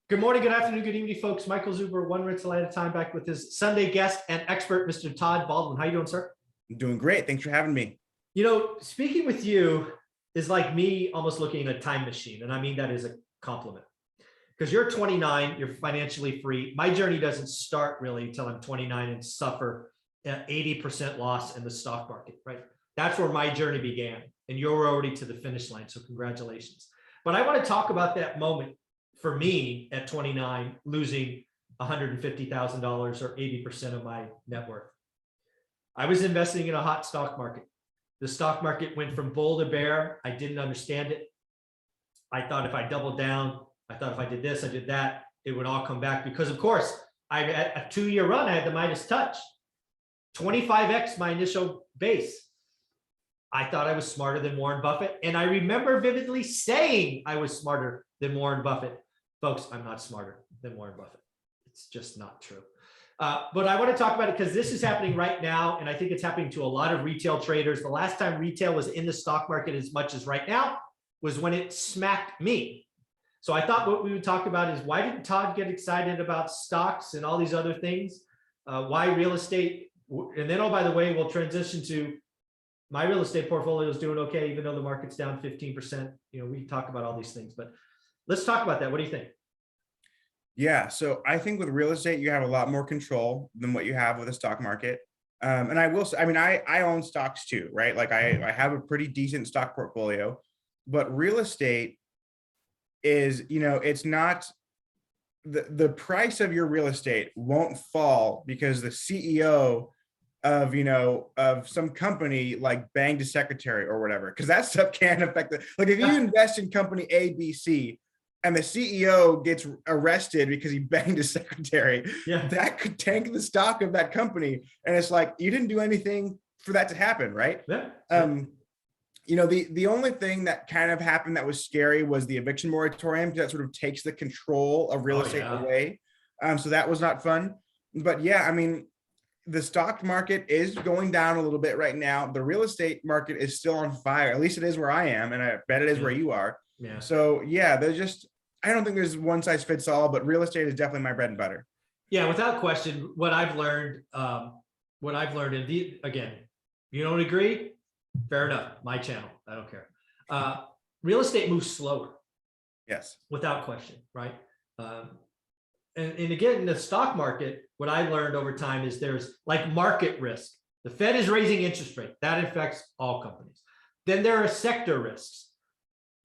Good morning, good afternoon, good evening, folks. Michael Zuber, one rental at a time, back with his Sunday guest and expert, Mr. Todd Baldwin. How you doing, sir? I'm doing great. Thanks for having me. You know, speaking with you is like me almost looking at a time machine, and I mean that as a compliment. Because you're 29, you're financially free. My journey doesn't start really until I'm 29 and suffer an 80% loss in the stock market, right? That's where my journey began, and you're already to the finish line, so congratulations. But I want to talk about that moment for me at 29, losing $150,000 or 80% of my net worth. I was investing in a hot stock market. The stock market went from bull to bear. I didn't understand it. I thought if I doubled down, I thought if I did this, I did that, it would all come back because, of course, I had a 2-year run. I had the Midas touch, 25x my initial base. I thought I was smarter than Warren Buffett. And I remember vividly saying I was smarter than Warren Buffett. Folks, I'm not smarter than Warren Buffett. It's just not true. But I want to talk about it because this is happening right now. And I think it's happening to a lot of retail traders. The last time retail was in the stock market as much as right now was when it smacked me. So I thought what we would talk about is why didn't Todd get excited about stocks and all these other things? Why real estate? And then, oh, by the way, we'll transition to my real estate portfolio is doing okay, even though the market's down 15%. You know, we talk about all these things, but let's talk about that. What do you think? Yeah, so I think with real estate, you have a lot more control than what you have with the stock market. And I will say, I mean, I own stocks too, right? Like I have a pretty decent stock portfolio, but real estate is, you know, it's not the price of your real estate won't fall because the CEO of, you know, of some company like banged a secretary or whatever, because that stuff can affect it. Like if you invest in company ABC and the CEO gets arrested because he banged a secretary, that could tank the stock of that company. And it's like, you didn't do anything for that to happen, right? You know, the only thing that kind of happened that was scary was the eviction moratorium, because that sort of takes the control of real estate away. So that was not fun. But yeah, I mean, the stock market is going down a little bit right now. The real estate market is still on fire. At least it is where I am, and I bet it is where you are. Yeah. So yeah, there's just, I don't think there's one size fits all, but real estate is definitely my bread and butter. Yeah, without question, what I've learned, and again, you don't agree? Fair enough. My channel, I don't care. Real estate moves slower. Yes. Without question, right? And again, in the stock market, what I learned over time is there's like market risk. The Fed is raising interest rate. That affects all companies. Then there are sector risks,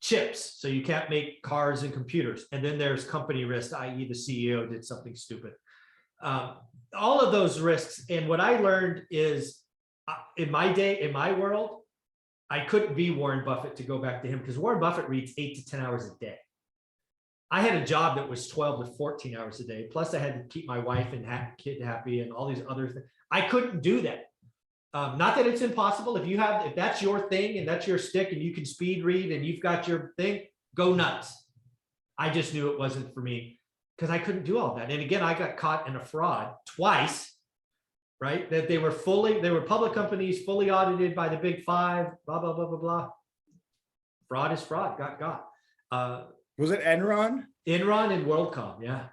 chips. So you can't make cars and computers. And then there's company risk, i.e. the CEO did something stupid. All of those risks. And what I learned is in my day, in my world, I couldn't be Warren Buffett to go back to him because Warren Buffett reads 8 to 10 hours a day. I had a job that was 12 to 14 hours a day. Plus I had to keep my wife and kid happy and all these other things. I couldn't do that. Not that it's impossible. If that's your thing and that's your stick and you can speed read and you've got your thing, go nuts. I just knew it wasn't for me because I couldn't do all that. And again, I got caught in a fraud twice, right? That they were public companies, fully audited by the big five, blah, blah, blah, blah, blah. Fraud is fraud, got. Was it Enron? Enron and WorldCom, yeah.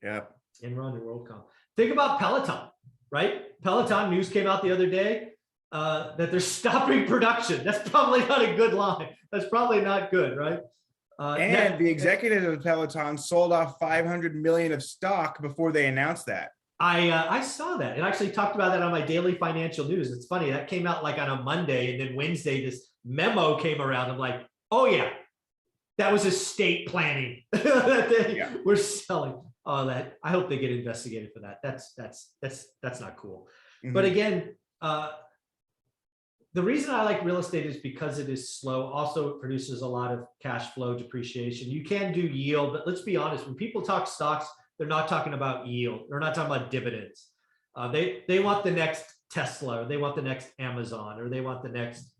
Yeah. Enron and WorldCom. Think about Peloton, right? Peloton news came out the other day that they're stopping production. That's probably not a good line. That's probably not good, right? And the executives of Peloton sold off 500 million of stock before they announced that. I saw that and actually talked about that on my daily financial news. It's funny, that came out like on a Monday, and then Wednesday, this memo came around. I'm like, oh yeah, that was estate planning that they were selling. Oh, that I hope they get investigated for that. That's not cool. Mm-hmm. But again, the reason I like real estate is because it is slow. Also, it produces a lot of cash flow depreciation. You can do yield, but let's be honest, when people talk stocks, they're not talking about yield. They're not talking about dividends. They want the next Tesla, or they want the next Amazon, or they want the next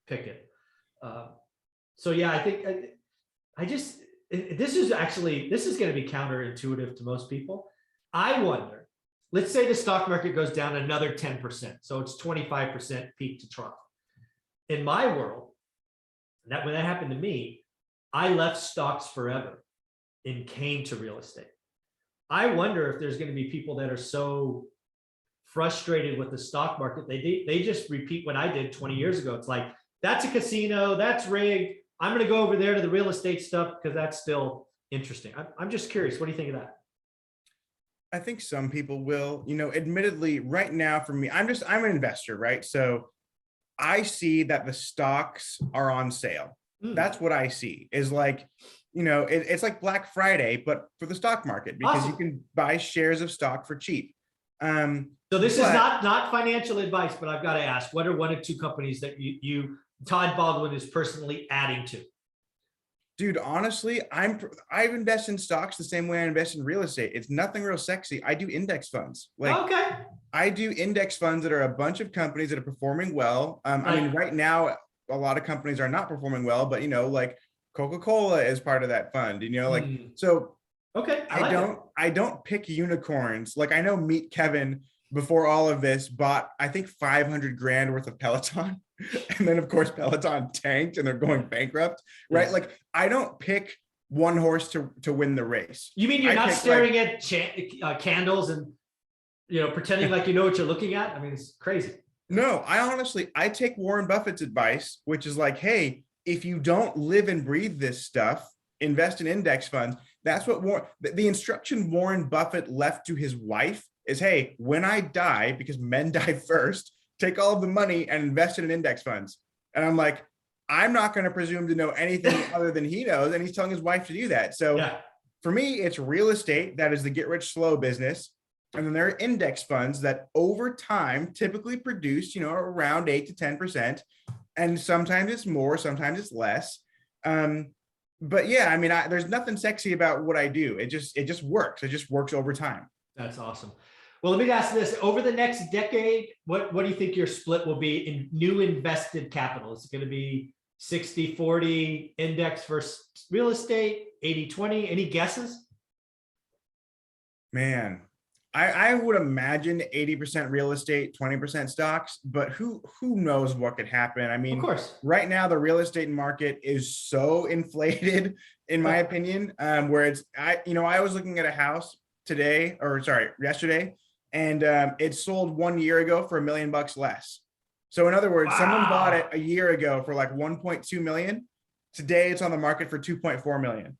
pick it. So yeah, I think this is going to be counterintuitive to most people. I wonder, let's say the stock market goes down another 10%. So it's 25% peak to trough. In my world, when that happened to me, I left stocks forever. and came to real estate. I wonder if there's going to be people that are so frustrated with the stock market. They just repeat what I did 20 years ago. It's like, that's a casino, that's rigged. I'm going to go over there to the real estate stuff because that's still interesting. I'm just curious. What do you think of that? I think some people will, admittedly right now for me, I'm an investor, right? So I see that the stocks are on sale. That's what I see is like, it's like Black Friday, but for the stock market, because Awesome. you can buy shares of stock for cheap. So this is not financial advice, but I've got to ask, what are one or two companies that you Todd Baldwin is personally adding to? Dude, honestly, I've invested in stocks the same way I invest in real estate. It's nothing real sexy. I do index funds. Like, okay. I do index funds that are a bunch of companies that are performing well. I mean, right now, a lot of companies are not performing well, but like Coca-Cola is part of that fund, so okay. I don't pick unicorns. Like I know Meet Kevin before all of this bought, I think 500 grand worth of Peloton. And then of course, Peloton tanked and they're going bankrupt, right? Like I don't pick one horse to win the race. You mean you're not staring at candles and, pretending like you know what you're looking at? I mean, it's crazy. No, I take Warren Buffett's advice, which is like, hey, if you don't live and breathe this stuff, invest in index funds. That's what the instruction Warren Buffett left to his wife is, hey, when I die, because men die first, take all of the money and invest it in index funds. And I'm like, I'm not going to presume to know anything other than he knows. And he's telling his wife to do that. So for me, it's real estate. That is the get rich slow business. And then there are index funds that over time typically produce, around 8 to 10%. And sometimes it's more, sometimes it's less. But yeah, I mean, there's nothing sexy about what I do. It just works. It just works over time. That's awesome. Well, let me ask this. Over the next decade, what do you think your split will be in new invested capital? Is it going to be 60-40 index versus real estate, 80-20? Any guesses? Man, I would imagine 80% real estate, 20% stocks, but who knows what could happen? I mean, of course, right now the real estate market is so inflated, in my opinion, where I was looking at a house yesterday, and it sold 1 year ago for $1 million less. So in other words, someone bought it a year ago for like 1.2 million. Today it's on the market for 2.4 million.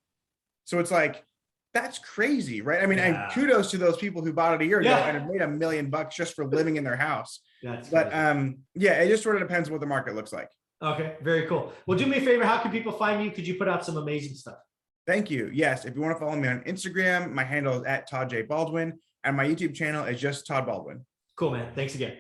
So it's like, that's crazy, right? I mean, and kudos to those people who bought it a year ago and have made $1 million just for living in their house. But it just sort of depends what the market looks like. Okay, very cool. Well, do me a favor. How can people find you? Could you put out some amazing stuff? Thank you. Yes, if you want to follow me on Instagram, my handle is @Todd J Baldwin, and my YouTube channel is just Todd Baldwin. Cool, man. Thanks again.